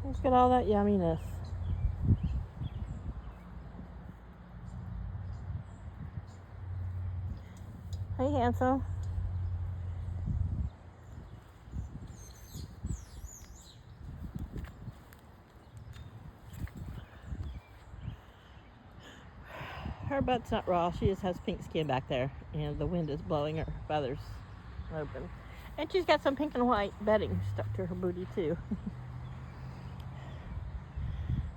Let's get all that yumminess. Hey, handsome. Her butt's not raw. She just has pink skin back there, and the wind is blowing her feathers open. And she's got some pink and white bedding stuck to her booty too.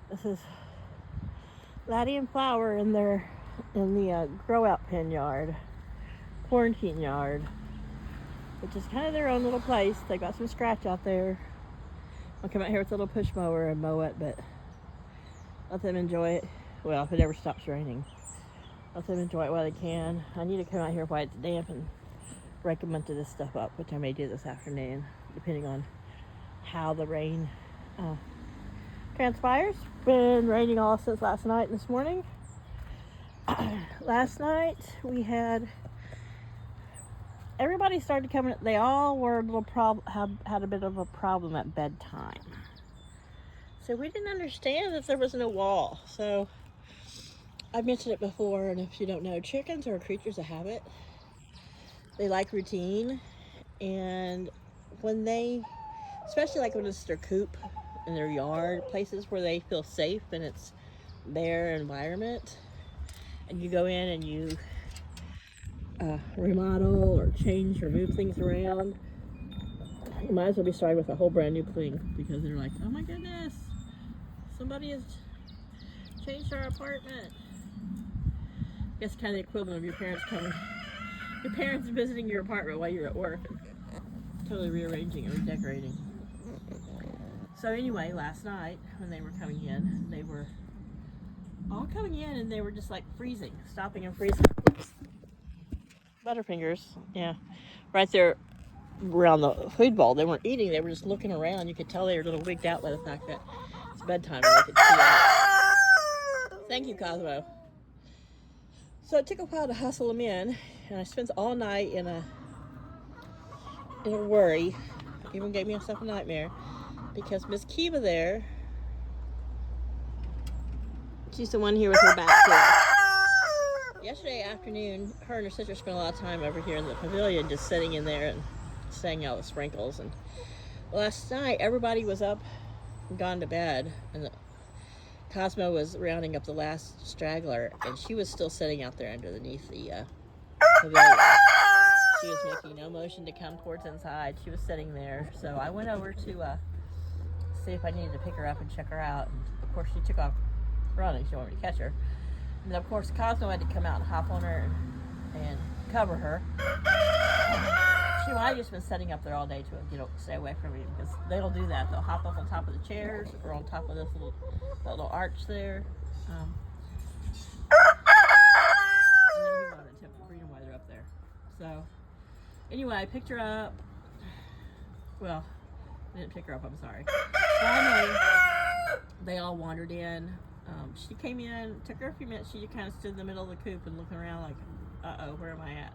This is Laddie and Flower in the grow out pen yard, quarantine yard, which is kind of their own little place. They got some scratch out there. I'll come out here with a little push mower and mow it, but let them enjoy it. Well, if it ever stops raining, let them enjoy it while they can. I need to come out here while it's damp and rake a bunch of this stuff up, which I may do this afternoon, depending on how the rain transpires. Been raining all since last night and this morning. Last night we had everybody started coming. They all were a little had a bit of a problem at bedtime. So we didn't understand that there was no wall. So I've mentioned it before, and if you don't know, chickens are creatures of habit. They like routine, and when they, especially like when it's their coop in their yard, places where they feel safe and it's their environment, and you go in and you remodel or change or move things around, you might as well be starting with a whole brand new clean, because they're like, oh my goodness, somebody has changed our apartment. I guess kind of the equivalent of your parents visiting your apartment while you're at work and totally rearranging and redecorating. So anyway, last night when they were coming in, they were all coming in and they were just like freezing, stopping and freezing. Butterfingers, yeah, right there around the food bowl. They weren't eating, they were just looking around. You could tell they were a little wigged out by the fact that it's bedtime and they could see it. Thank you, Cosmo. So it took a while to hustle them in, and I spent all night in a worry. Even gave myself a nightmare because Miss Kiva there, she's the one here with her back to it. Yesterday afternoon, her and her sister spent a lot of time over here in the pavilion, just sitting in there and staying out with Sprinkles. And last night, everybody was up and gone to bed, and Cosmo was rounding up the last straggler, and she was still sitting out there underneath the pavilion. She was making no motion to come towards inside. She was sitting there. So I went over to see if I needed to pick her up and check her out. And of course, she took off running. She wanted me to catch her. And then, of course, Cosmo had to come out and hop on her and cover her. She might have just been sitting up there all day to stay away from me, because they'll do that. They'll hop up on top of the chairs or on top of this little arch there. And then you want to tip the freedom while they're up there. So anyway, I picked her up. Well, I didn't pick her up, I'm sorry. Finally, they all wandered in. She came in, took her a few minutes. She kind of stood in the middle of the coop and looking around like, uh-oh, where am I at?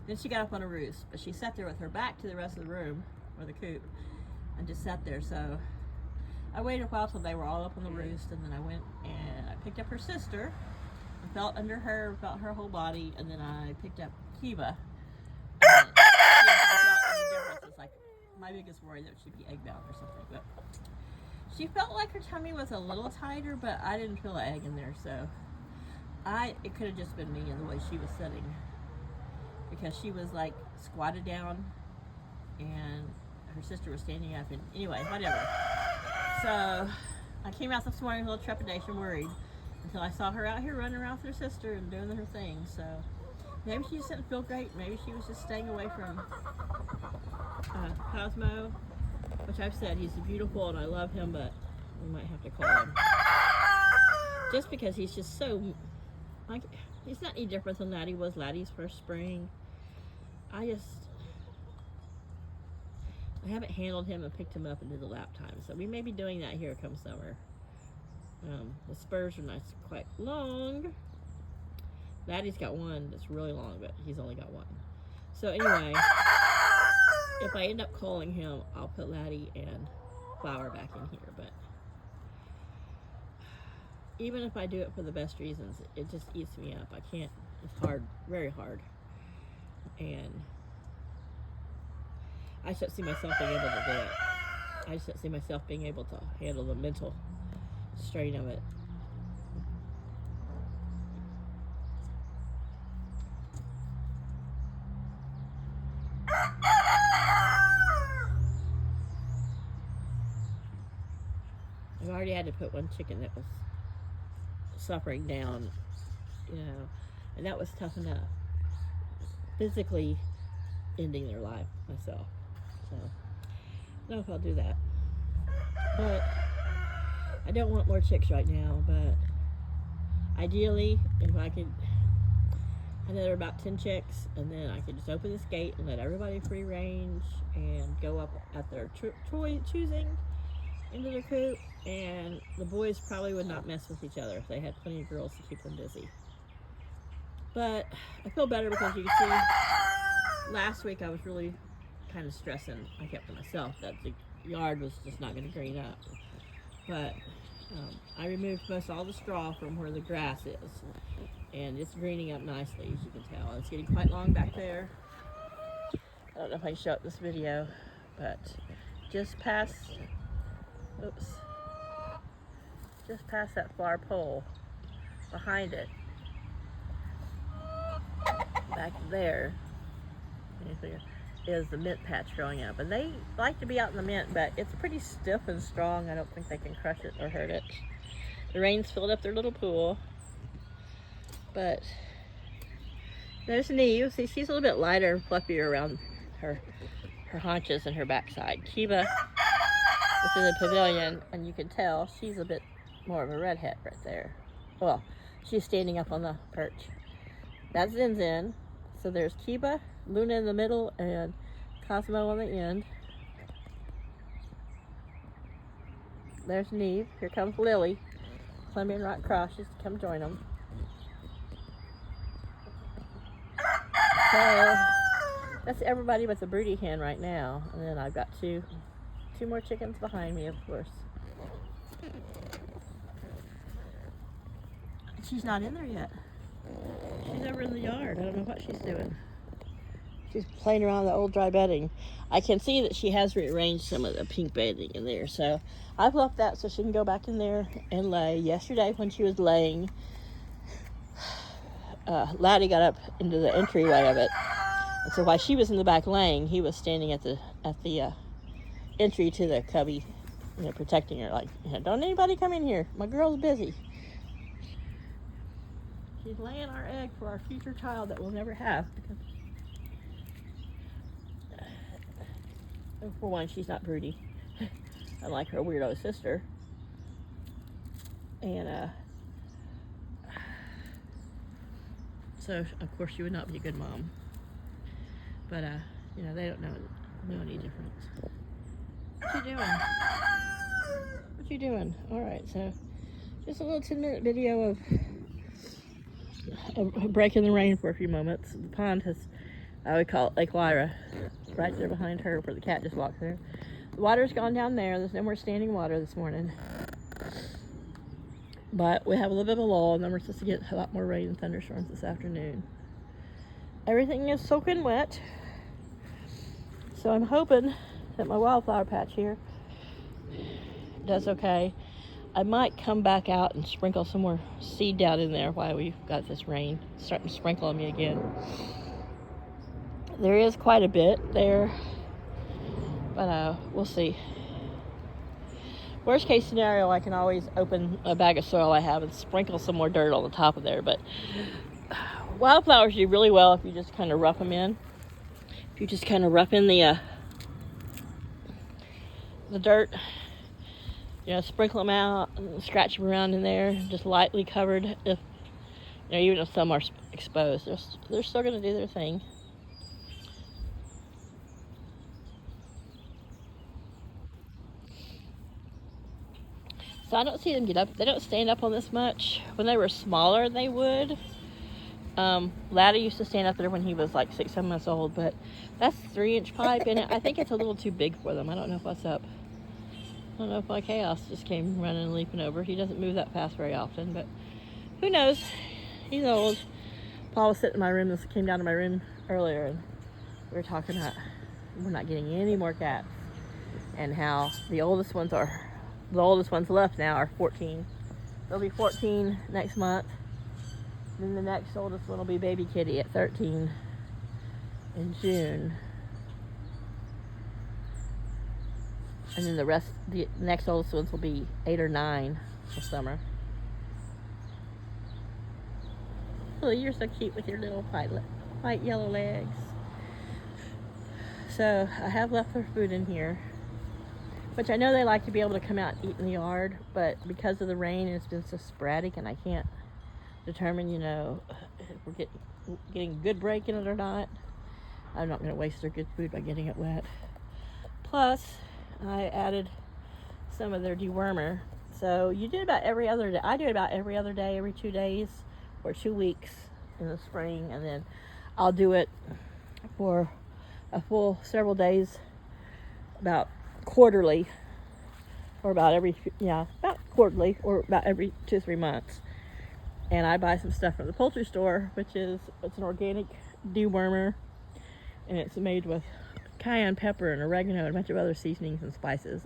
Then she got up on a roost, but she sat there with her back to the rest of the room, or the coop, and just sat there. So I waited a while till they were all up on the roost, and then I went and I picked up her sister, and felt under her, felt her whole body, and then I picked up Kiva. And it's like my biggest worry that she'd be egg bound or something, but she felt like her tummy was a little tighter, but I didn't feel an egg in there, so it could have just been me and the way she was sitting, because she was like squatted down and her sister was standing up, and anyway, whatever. So I came out this morning with a little trepidation, worried, until I saw her out here running around with her sister and doing her thing. So maybe she just didn't feel great. Maybe she was just staying away from Cosmo, which I've said he's beautiful and I love him, but we might have to call him. Just because he's just so, like, he's not any different than Laddie was Laddie's first spring. I haven't handled him and picked him up and did the lap time, so we may be doing that here come summer. The spurs are nice, quite long. Laddie's got one that's really long, but he's only got one. So anyway, if I end up calling him, I'll put Laddie and Flower back in here. But even if I do it for the best reasons, it just eats me up. I can't. It's hard, very hard, and I just don't see myself being able to do it. I just don't see myself being able to handle the mental strain of it. I've already had to put one chicken that was suffering down, you know, and that was tough enough. Physically ending their life myself. So I don't know if I'll do that. But I don't want more chicks right now, but ideally, if I could, I know there are about 10 chicks, and then I could just open this gate and let everybody free range and go up at their choosing into their coop, and the boys probably would not mess with each other if they had plenty of girls to keep them busy. But I feel better because you can see last week I was really kind of stressing. I kept to myself that the yard was just not going to green up. But I removed most all the straw from where the grass is, and it's greening up nicely, as you can tell. It's getting quite long back there. I don't know if I can show up this video, but just past that far pole, behind it, back there, is the mint patch growing up. And they like to be out in the mint, but it's pretty stiff and strong. I don't think they can crush it or hurt it. The rain's filled up their little pool. But there's Neve. See, she's a little bit lighter and fluffier around her haunches and her backside. Kiva is in the pavilion, and you can tell she's a bit more of a redhead right there. Well, she's standing up on the perch. That's Zen Zen. So there's Kiva, Luna in the middle, and Cosmo on the end. There's Neve. Here comes Lily, climbing Rock Cross. She's to come join them. So that's everybody but the broody hen right now. And then I've got two more chickens behind me, of course. She's not in there yet. She's over in the yard. I don't know what she's doing. She's playing around the old dry bedding. I can see that she has rearranged some of the pink bedding in there. So I've left that so she can go back in there and lay. Yesterday when she was laying, Laddie got up into the entryway of it. And so while she was in the back laying, he was standing at the entry to the cubby, you know, protecting her. Like, you know, don't anybody come in here. My girl's busy. She's laying our egg for our future child that we'll never have. Because, for one, she's not broody, unlike her weirdo sister. And so of course she would not be a good mom. But you know, they don't know any difference. What you doing? What you doing? All right, so just a little 10-minute video of a break in the rain for a few moments. The pond has, I would call it Lake Lyra, right there behind her where the cat just walked through. The water's gone down there. There's no more standing water this morning. But we have a little bit of a lull, and then we're supposed to get a lot more rain and thunderstorms this afternoon. Everything is soaking wet, so I'm hoping that my wildflower patch here does okay. I might come back out and sprinkle some more seed down in there while we've got this rain starting to sprinkle on me again. There is quite a bit there, but we'll see. Worst case scenario, I can always open a bag of soil I have and sprinkle some more dirt on the top of there, but wildflowers do really well if you just kind of rough them in. If you just kind of rough in the dirt, you know, sprinkle them out, and scratch them around in there, just lightly covered. If you know, even if some are exposed, they're still going to do their thing. So I don't see them get up. They don't stand up on this much. When they were smaller, they would. Laddie used to stand up there when he was like 6-7 months old, but that's 3-inch pipe, and I think it's a little too big for them. I don't know what's up. I don't know if my Chaos just came running and leaping over. He doesn't move that fast very often, but who knows? He's old. Paul was sitting in my room, came down to my room earlier, and we were talking about we're not getting any more cats, and how the oldest ones left now are 14. They'll be 14 next month. Then the next oldest one will be baby kitty at 13 in June. And then the next oldest ones will be 8 or 9 this summer. Oh, you're so cute with your little white yellow legs. So I have left their food in here, which I know they like to be able to come out and eat in the yard, but because of the rain and it's been so sporadic and I can't determine, you know, if we're getting a good break in it or not, I'm not going to waste their good food by getting it wet. Plus, I added some of their dewormer. So you do about every other day. I do it about every other day, every 2 days or 2 weeks in the spring, and then I'll do it for a full several days, about quarterly, or about quarterly, or about every 2 or 3 months. And I buy some stuff from the poultry store, it's an organic dewormer, and it's made with cayenne pepper and oregano and a bunch of other seasonings and spices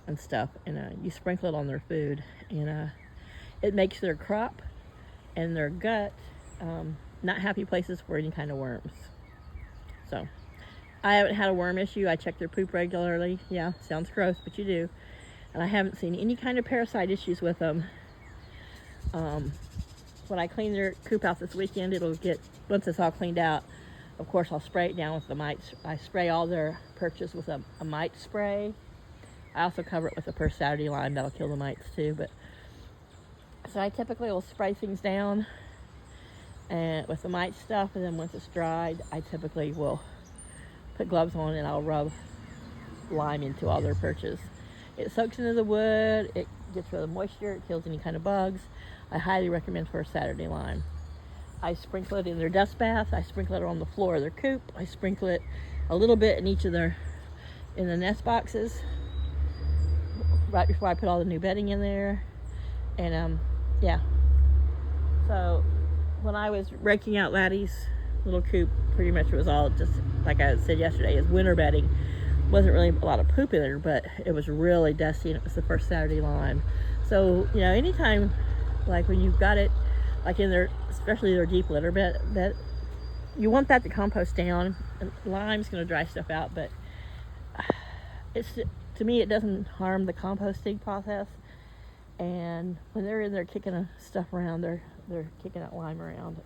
and stuff. And you sprinkle it on their food, and it makes their crop and their gut not happy places for any kind of worms. So I haven't had a worm issue. I check their poop regularly. Yeah, sounds gross, but you do. And I haven't seen any kind of parasite issues with them. When I clean their coop out this weekend, once it's all cleaned out, of course I'll spray it down with the mites. I spray all their perches with a mite spray. I also cover it with a First Saturday lime. That'll kill the mites too. So I typically will spray things down and with the mite stuff, and then once it's dried, I typically will put gloves on and I'll rub lime into all their perches. It soaks into the wood, it gets rid of the moisture, it kills any kind of bugs. I highly recommend First Saturday lime. I sprinkle it in their dust bath, I sprinkle it on the floor of their coop, I sprinkle it a little bit in in the nest boxes right before I put all the new bedding in there. And yeah. So when I was raking out Laddie's little coop, pretty much it was all just, like I said yesterday, is winter bedding. Wasn't really a lot of poop in there, but it was really dusty, and it was the First Saturday lime. So, you know, anytime, like when you've got it, like in their, especially their deep litter bed, you want that to compost down. And lime's going to dry stuff out, but to me, it doesn't harm the composting process. And when they're in there kicking stuff around, they're kicking that lime around. But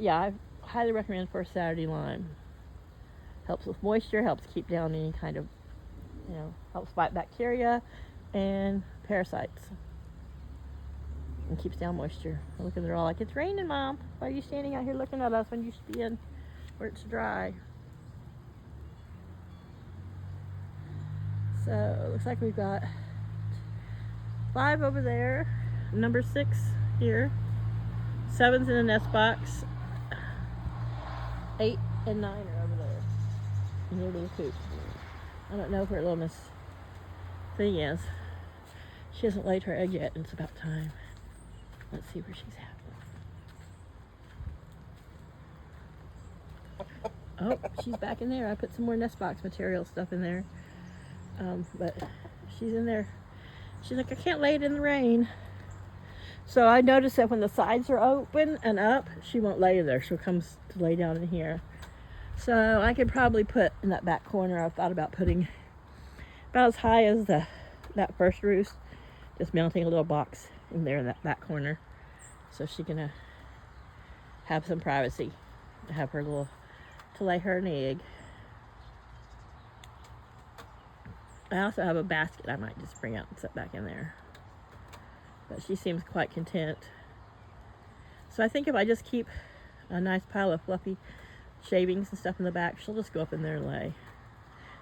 yeah, I highly recommend First Saturday lime. Helps with moisture, helps keep down any kind of, helps fight bacteria and parasites. And keeps down moisture. Look, they're all like, it's raining, Mom. Why are you standing out here looking at us when you should be in where it's dry? So it looks like we've got 5 over there, number 6 here, 7's in the nest box, 8 and 9 are over there in their little coop. I don't know where little Miss Thing is. She hasn't laid her egg yet, and it's about time. Let's see where she's at. Oh, she's back in there. I put some more nest box material stuff in there. But she's in there. She's like, I can't lay it in the rain. So I noticed that when the sides are open and up, she won't lay there. She'll come to lay down in here. So I could probably put in that back corner. I've thought about putting about as high as that first roost, just mounting a little box in there in that back corner, so she can have some privacy, have her little, to lay her an egg. I also have a basket I might just bring out and set back in there, but she seems quite content. So I think if I just keep a nice pile of fluffy shavings and stuff in the back, she'll just go up in there and lay.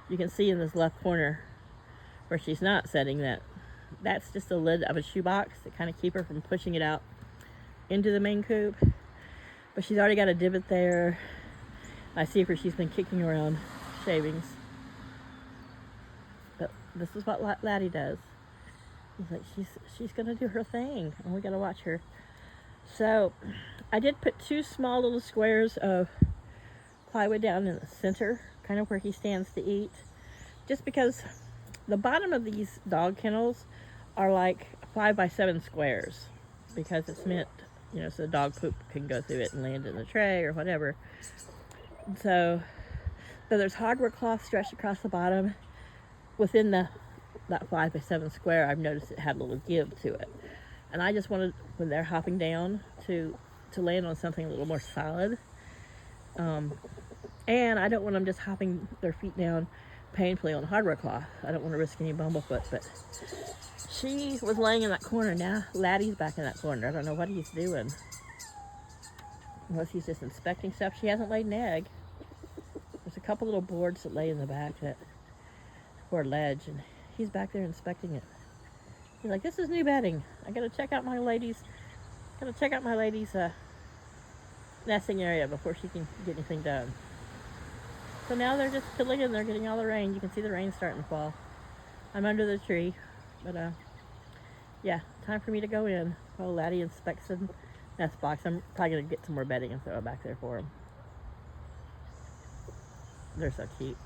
You can see in this left corner where she's not setting that's just a lid of a shoebox to kind of keep her from pushing it out into the main coop. But she's already got a divot there. I see where she's been kicking around shavings. But this is what Laddie does. He's like, she's gonna do her thing, and we gotta watch her. So I did put 2 small little squares of plywood down in the center, kind of where he stands to eat, just because the bottom of these dog kennels are like 5 by 7 squares, because it's meant, so the dog poop can go through it and land in the tray or whatever. So there's hardware cloth stretched across the bottom. Within that 5 by 7 square, I've noticed it had a little give to it, and I just wanted, when they're hopping down, to land on something a little more solid. And I don't want them just hopping their feet down painfully on hardware cloth. I don't want to risk any bumblefoot. But she was laying in that corner. Now Laddie's back in that corner. I don't know what he's doing, unless he's just inspecting stuff. She hasn't laid an egg. There's a couple little boards that lay in the back for a ledge, and he's back there inspecting it. He's like, this is new bedding. I gotta check out my lady's nesting area before she can get anything done. So now they're just piddling and they're getting all the rain. You can see the rain starting to fall. I'm under the tree, but yeah, time for me to go in while Laddie inspects the nest box. I'm probably gonna get some more bedding and throw it back there for him. They're so cute.